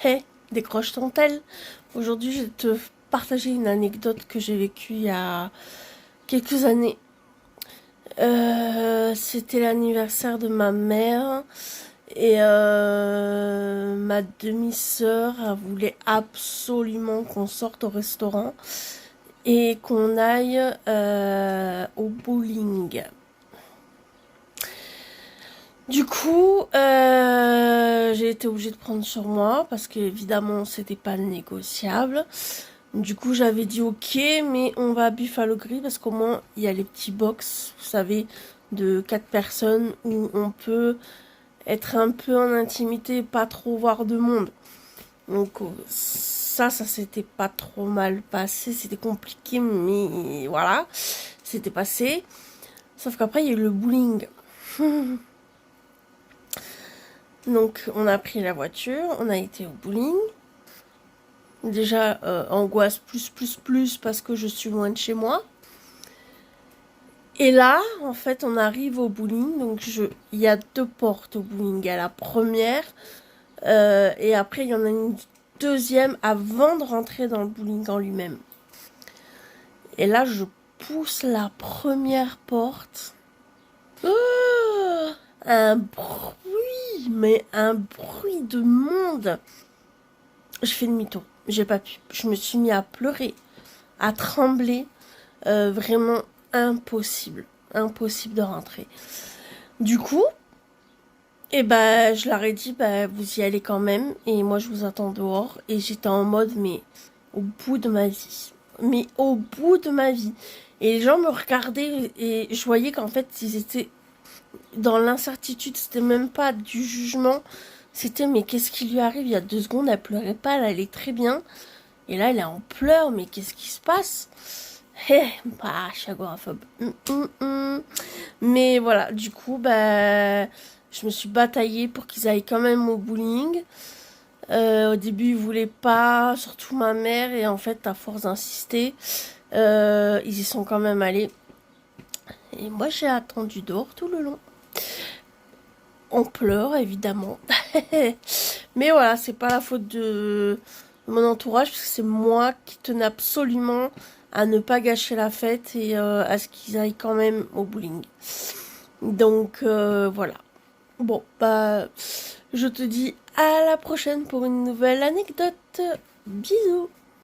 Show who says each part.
Speaker 1: Hey, décroche ton tel. Aujourd'hui, je vais te partager une anecdote que j'ai vécue il y a quelques années. C'était l'anniversaire de ma mère et ma demi-sœur elle voulait absolument qu'on sorte au restaurant et qu'on aille au bowling. Du coup, j'ai été obligée de prendre sur moi parce qu'évidemment, c'était pas négociable. Du coup, j'avais dit ok, mais on va à Buffalo Grill parce qu'au moins, il y a les petits box, vous savez, de 4 personnes où on peut être un peu en intimité, pas trop voir de monde. Donc, ça s'était pas trop mal passé. C'était compliqué, mais voilà, c'était passé. Sauf qu'après, il y a eu le bowling. Donc, on a pris la voiture, on a été au bowling. Déjà, angoisse plus parce que je suis loin de chez moi. Et là, en fait, on arrive au bowling. Donc, il y a deux portes au bowling. Il y a la première et après, il y en a une deuxième avant de rentrer dans le bowling en lui-même. Et là, je pousse la première porte. Un bruit, mais un bruit de monde. Je fais demi-tour. J'ai pas pu. Je me suis mis à pleurer, à trembler. Vraiment impossible. Impossible de rentrer. Du coup, je leur ai dit, vous y allez quand même. Et moi, je vous attends dehors. Et j'étais en mode, mais au bout de ma vie. Mais au bout de ma vie. Et les gens me regardaient et je voyais qu'en fait, ils étaient dans l'incertitude. C'était même pas du jugement. C'était, mais qu'est-ce qui lui arrive? Il y a 2 secondes, elle pleurait pas, elle allait très bien. Et là, elle est en pleurs, mais qu'est-ce qui se passe? Je suis agoraphobe. Mais voilà, du coup, je me suis bataillée pour qu'ils aillent quand même au bowling. Au début, ils voulaient pas, surtout ma mère, et en fait, à force d'insister, ils y sont quand même allés. Et moi, j'ai attendu dehors tout le long. On pleure, évidemment. Mais voilà, c'est pas la faute de mon entourage, parce que c'est moi qui tenais absolument à ne pas gâcher la fête et à ce qu'ils aillent quand même au bowling. Donc voilà. Bon, je te dis à la prochaine pour une nouvelle anecdote. Bisous.